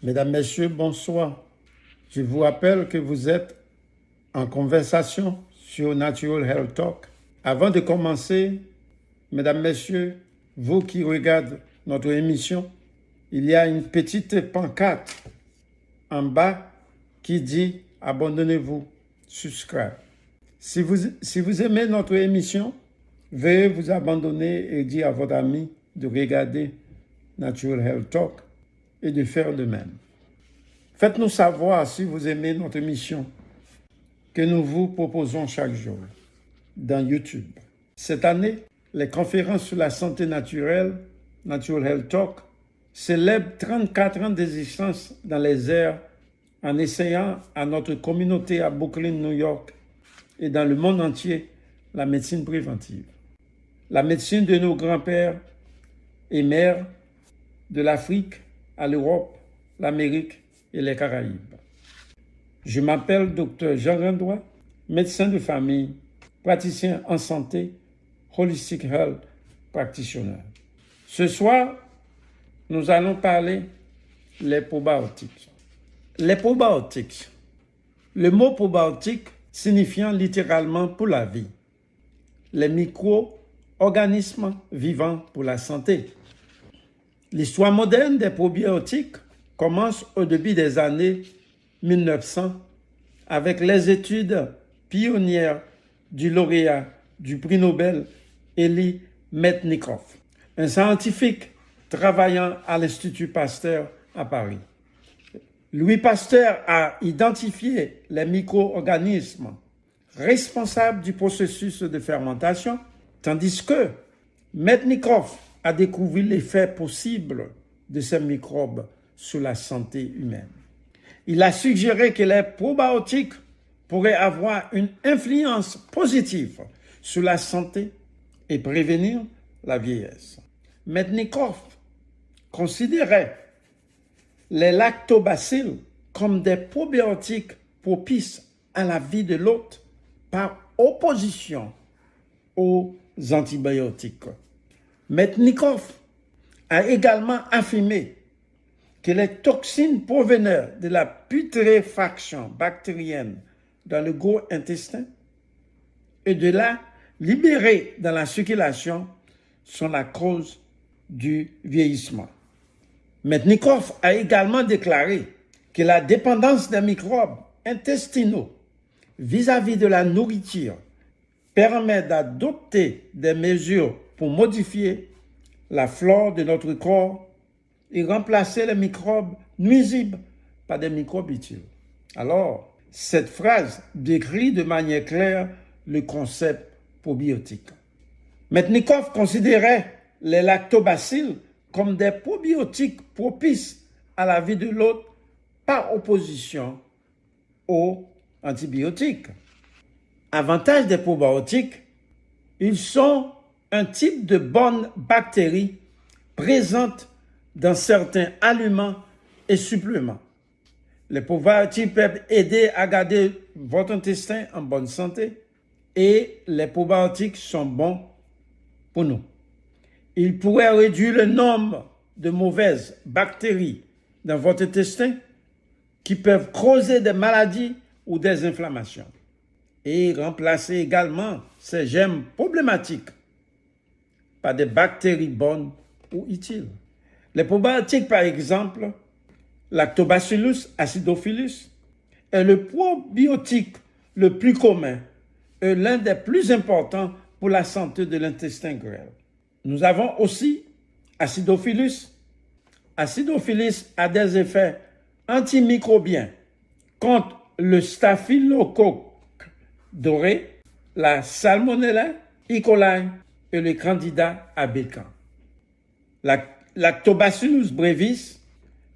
Mesdames, Messieurs, bonsoir. Je vous rappelle que vous êtes en conversation sur Natural Health Talk. Avant de commencer, Mesdames, Messieurs, vous qui regardez notre émission, il y a une petite pancarte en bas qui dit « Abandonnez-vous, subscribe ». Si vous aimez notre émission, veuillez vous abandonner et dire à votre ami de regarder Natural Health Talk et de faire de même. Faites-nous savoir si vous aimez notre émission que nous vous proposons chaque jour dans YouTube. Cette année, les conférences sur la santé naturelle, Natural Health Talk, célèbrent 34 ans d'existence dans les airs en essayant à notre communauté à Brooklyn, New York et dans le monde entier la médecine préventive. La médecine de nos grands-pères et mères de l'Afrique à l'Europe, l'Amérique et les Caraïbes. Je m'appelle Dr Jean Rendois, médecin de famille, praticien en santé, Holistic Health Practitioner. Ce soir, nous allons parler des probiotiques. Les probiotiques. Le mot probiotique signifiant littéralement pour la vie. Les micro-organismes vivants pour la santé. L'histoire moderne des probiotiques commence au début des années 1900 avec les études pionnières du lauréat du prix Nobel Elie Metchnikoff, un scientifique travaillant à l'Institut Pasteur à Paris. Louis Pasteur a identifié les micro-organismes responsables du processus de fermentation, tandis que Metchnikoff a découvert l'effet possible de ces microbes sur la santé humaine. Il a suggéré que les probiotiques pourraient avoir une influence positive sur la santé et prévenir la vieillesse. Metchnikoff considérait les lactobacilles comme des probiotiques propices à la vie de l'hôte par opposition aux antibiotiques. Metchnikoff a également affirmé que les toxines provenant de la putréfaction bactérienne dans le gros intestin et de la libérée dans la circulation sont la cause du vieillissement. Metchnikoff a également déclaré que la dépendance des microbes intestinaux vis-à-vis de la nourriture permet d'adopter des mesures pour modifier la flore de notre corps et remplacer les microbes nuisibles par des microbes utiles. Alors, cette phrase décrit de manière claire le concept probiotique. Metchnikoff considérait les lactobacilles comme des probiotiques propices à la vie de l'hôte par opposition aux antibiotiques. Avantage des probiotiques, ils sont un type de bonnes bactéries présentes dans certains aliments et suppléments. Les probiotiques peuvent aider à garder votre intestin en bonne santé et les probiotiques sont bons pour nous. Ils pourraient réduire le nombre de mauvaises bactéries dans votre intestin qui peuvent causer des maladies ou des inflammations et remplacer également ces germes problématiques par des bactéries bonnes ou utiles. Les probiotiques, par exemple, Lactobacillus acidophilus est le probiotique le plus commun et l'un des plus importants pour la santé de l'intestin grêle. Nous avons aussi Acidophilus. Acidophilus a des effets antimicrobiens contre le staphylocoque doré, la Salmonella E. coli et le Candida albicans. Lactobacillus brevis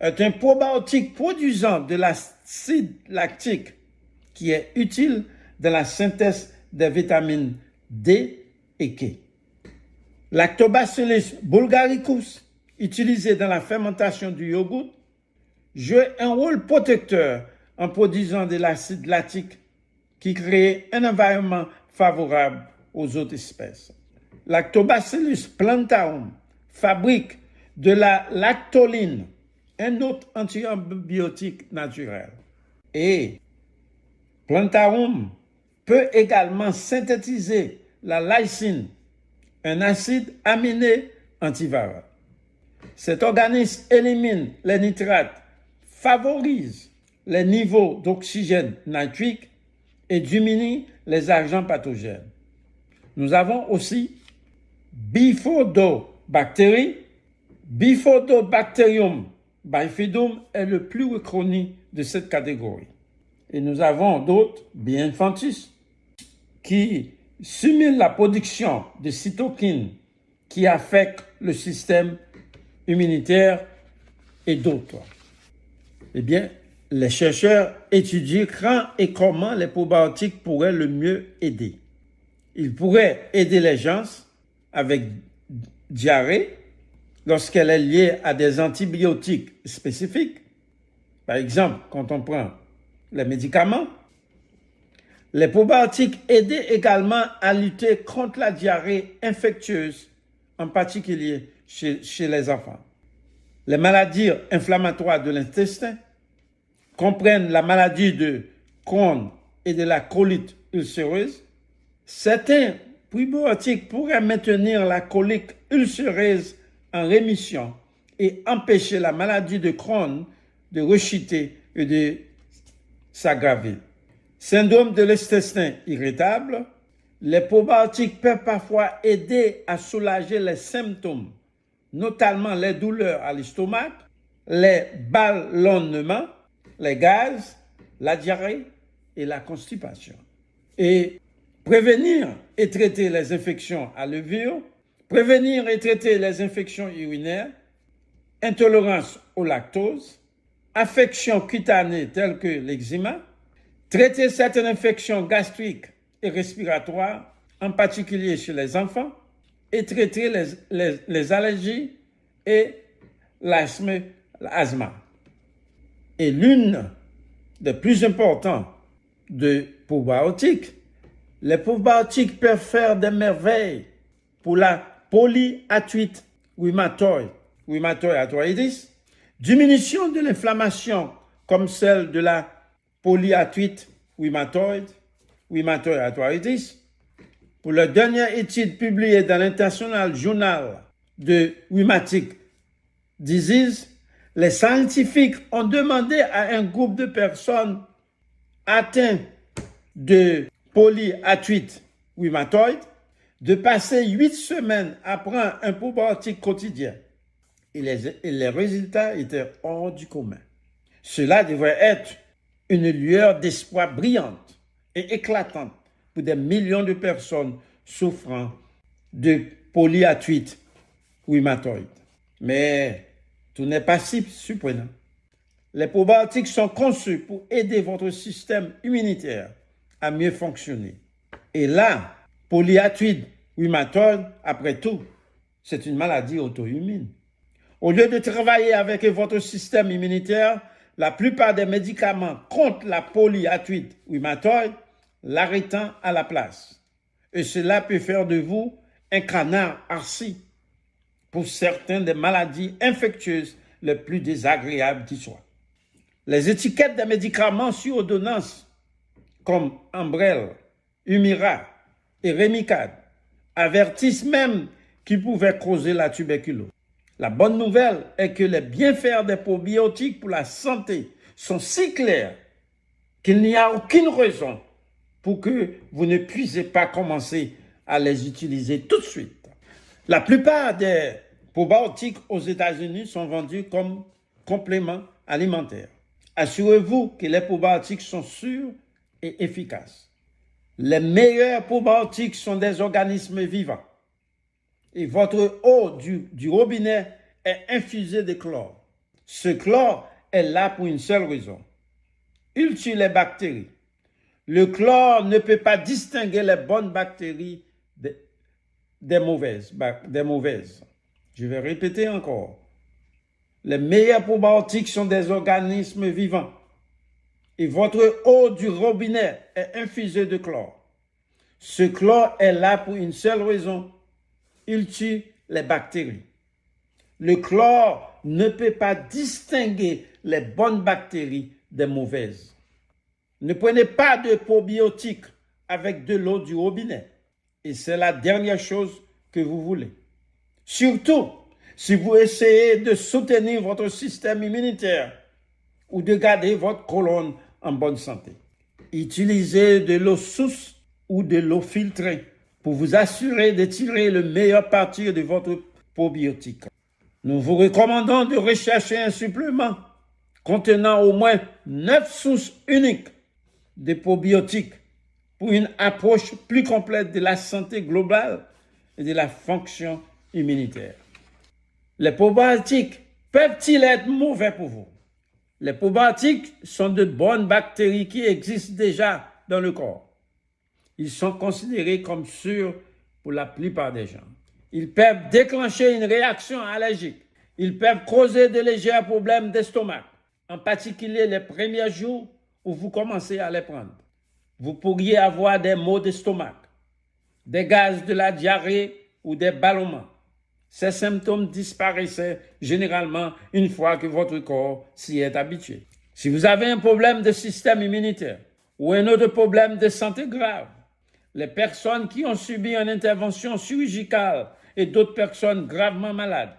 est un probiotique produisant de l'acide lactique qui est utile dans la synthèse des vitamines D et K. Lactobacillus bulgaricus, utilisé dans la fermentation du yogourt, joue un rôle protecteur en produisant de l'acide lactique qui crée un environnement favorable aux autres espèces. Lactobacillus plantarum fabrique de la lactoline un autre antibiotique naturel. Et Plantarum peut également synthétiser la lysine, un acide aminé antiviral. Cet organisme élimine les nitrates, favorise les niveaux d'oxygène nitrique et diminue les agents pathogènes. Nous avons aussi Bifidobacterium bifidum est le plus reconnu de cette catégorie. Et nous avons d'autres, Bienfantis, qui simulent la production de cytokines qui affectent le système immunitaire et d'autres. Eh bien, les chercheurs étudient quand et comment les probiotiques pourraient le mieux aider. Ils pourraient aider les gens avec diarrhée lorsqu'elle est liée à des antibiotiques spécifiques. Par exemple, quand on prend les médicaments, les probiotiques aident également à lutter contre la diarrhée infectieuse, en particulier chez les enfants. Les maladies inflammatoires de l'intestin comprennent la maladie de Crohn et de la colite ulcéreuse. Certains probiotiques pourraient maintenir la colique ulcéreuse en rémission et empêcher la maladie de Crohn de rechuter et de s'aggraver. Syndrome de l'intestin irritable, les probiotiques peuvent parfois aider à soulager les symptômes, notamment les douleurs à l'estomac, les ballonnements, les gaz, la diarrhée et la constipation. Et prévenir et traiter les infections à levure, prévenir et traiter les infections urinaires, intolérance au lactose, affections cutanées telles que l'eczéma, traiter certaines infections gastriques et respiratoires, en particulier chez les enfants, et traiter les allergies et l'asthme. Et l'une des plus importantes des probiotiques, les probiotiques peuvent faire des merveilles pour la polyarthrite rhumatoïde, arthritis, diminution de l'inflammation comme celle de la polyarthrite rhumatoïde, arthritis. Pour la dernière étude publiée dans l'International Journal de Rheumatic Disease, les scientifiques ont demandé à un groupe de personnes atteintes de polyarthrite rhumatoïde de passer 8 semaines à prendre un probiotique quotidien. Et les résultats étaient hors du commun. Cela devrait être une lueur d'espoir brillante et éclatante pour des millions de personnes souffrant de polyarthrite rhumatoïde. Mais tout n'est pas si surprenant. Les probiotiques sont conçus pour aider votre système immunitaire à mieux fonctionner. Et la polyarthrite rhumatoïde, après tout, c'est une maladie auto-immune. Au lieu de travailler avec votre système immunitaire, la plupart des médicaments contre la polyarthrite rhumatoïde l'arrêtant à la place. Et cela peut faire de vous un canard harci pour certaines des maladies infectieuses les plus désagréables qui soient. Les étiquettes des médicaments sur ordonnance, comme Ambrel, Humira et Remicade, avertissent même qu'ils pouvaient causer la tuberculose. La bonne nouvelle est que les bienfaits des probiotiques pour la santé sont si clairs qu'il n'y a aucune raison pour que vous ne puissiez pas commencer à les utiliser tout de suite. La plupart des probiotiques aux États-Unis sont vendus comme compléments alimentaires. Assurez-vous que les probiotiques sont sûrs et efficaces. Les meilleurs probiotiques sont des organismes vivants. Et votre eau du robinet est infusée de chlore. Ce chlore est là pour une seule raison. Il tue les bactéries. Le chlore ne peut pas distinguer les bonnes bactéries des mauvaises. Je vais répéter encore. Les meilleurs probiotiques sont des organismes vivants. Et votre eau du robinet est infusée de chlore. Ce chlore est là pour une seule raison. Il tue les bactéries. Le chlore ne peut pas distinguer les bonnes bactéries des mauvaises. Ne prenez pas de probiotiques avec de l'eau du robinet. Et c'est la dernière chose que vous voulez. Surtout, si vous essayez de soutenir votre système immunitaire ou de garder votre colonne en bonne santé. Utilisez de l'eau source ou de l'eau filtrée pour vous assurer de tirer le meilleur parti de votre probiotique. Nous vous recommandons de rechercher un supplément contenant au moins 9 sources uniques de probiotiques pour une approche plus complète de la santé globale et de la fonction immunitaire. Les probiotiques peuvent-ils être mauvais pour vous? Les probiotiques sont de bonnes bactéries qui existent déjà dans le corps. Ils sont considérés comme sûrs pour la plupart des gens. Ils peuvent déclencher une réaction allergique. Ils peuvent causer de légers problèmes d'estomac, en particulier les premiers jours où vous commencez à les prendre. Vous pourriez avoir des maux d'estomac, des gaz de la diarrhée ou des ballonnements. Ces symptômes disparaissaient généralement une fois que votre corps s'y est habitué. Si vous avez un problème de système immunitaire ou un autre problème de santé grave, les personnes qui ont subi une intervention chirurgicale et d'autres personnes gravement malades,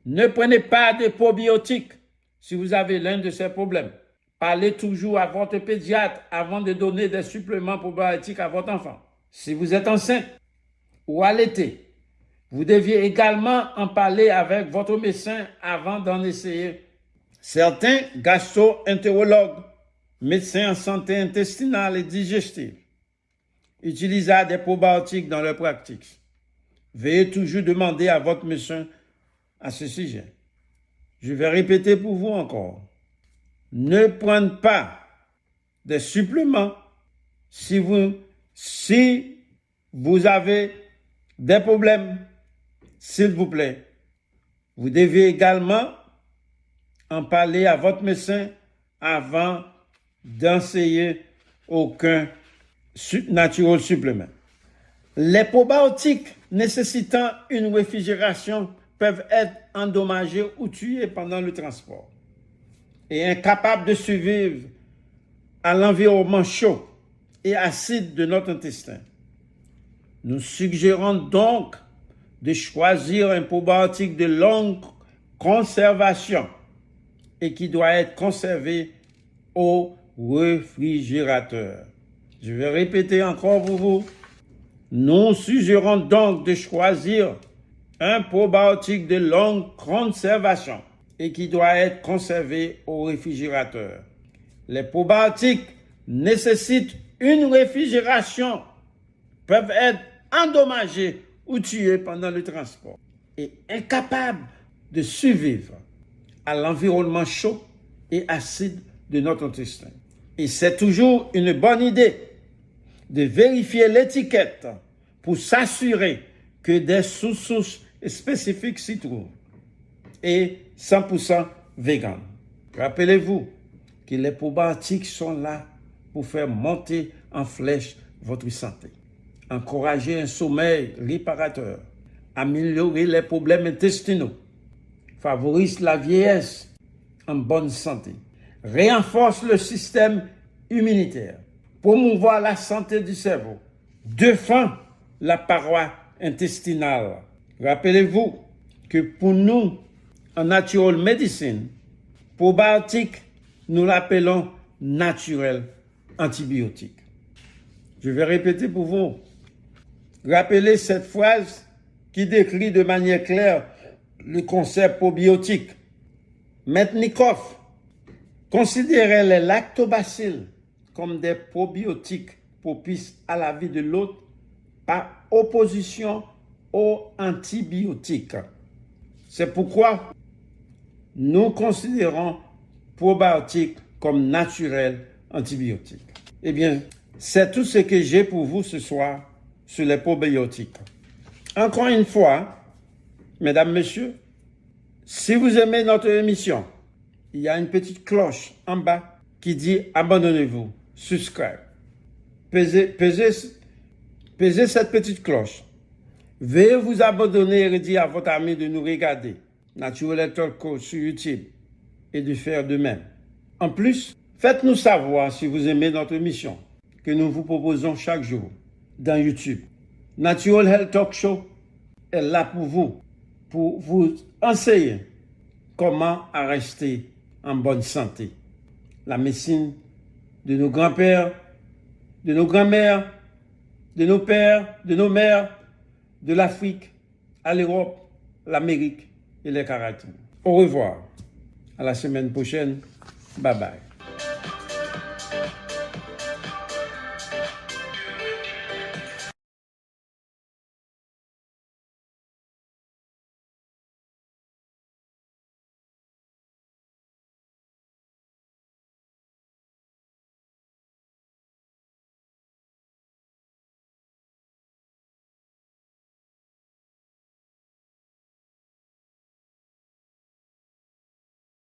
ne prenez pas de probiotiques si vous avez l'un de ces problèmes. Parlez toujours à votre pédiatre avant de donner des suppléments probiotiques à votre enfant. Si vous êtes enceinte ou allaitée, vous deviez également en parler avec votre médecin avant d'en essayer. Certains gastro-entérologues, médecins en santé intestinale et digestive, utilisent des probiotiques dans leur pratique. Veuillez toujours demander à votre médecin à ce sujet. Je vais répéter pour vous encore. Ne prenez pas de suppléments si vous avez des problèmes. S'il vous plaît, vous devez également en parler à votre médecin avant d'essayer aucun natural supplément. Les probiotiques nécessitant une réfrigération peuvent être endommagés ou tués pendant le transport et incapables de survivre à l'environnement chaud et acide de notre intestin. Nous suggérons donc de choisir un probiotique de longue conservation et qui doit être conservé au réfrigérateur. Je vais répéter encore pour vous. Nous suggérons donc de choisir un probiotique de longue conservation et qui doit être conservé au réfrigérateur. Les probiotiques nécessitent une réfrigération, peuvent être endommagés ou tués pendant le transport et incapables de survivre à l'environnement chaud et acide de notre intestin. Et c'est toujours une bonne idée de vérifier l'étiquette pour s'assurer que des sous-sources spécifiques s'y trouvent et 100% vegan. Rappelez-vous que les probiotiques sont là pour faire monter en flèche votre santé, encourager un sommeil réparateur, améliorer les problèmes intestinaux, favorise la vieillesse en bonne santé, renforce le système immunitaire, promouvoir la santé du cerveau, défend la paroi intestinale. Rappelez-vous que pour nous, en natural medicine, probiotique, nous l'appelons naturel antibiotique. Je vais répéter pour vous. Rappelez cette phrase qui décrit de manière claire le concept probiotique. Metnikov considérait les lactobacilles comme des probiotiques propices à la vie de l'hôte par opposition aux antibiotiques. C'est pourquoi nous considérons probiotiques comme naturels antibiotiques. Eh bien, c'est tout ce que j'ai pour vous ce soir sur les probiotiques. Encore une fois, mesdames, messieurs, si vous aimez notre émission, il y a une petite cloche en bas qui dit « Abandonnez-vous », « Subscribe ». Pesez cette petite cloche. Veuillez vous abandonner et dire à votre ami de nous regarder. Natural Health Talk sur YouTube et de faire de même. En plus, faites-nous savoir si vous aimez notre émission que nous vous proposons chaque jour dans YouTube. Natural Health Talk Show est là pour vous enseigner comment rester en bonne santé. La médecine de nos grands-pères, de nos grands-mères, de nos pères, de nos mères, de l'Afrique à l'Europe, l'Amérique et les Caraïbes. Au revoir. À la semaine prochaine. Bye bye.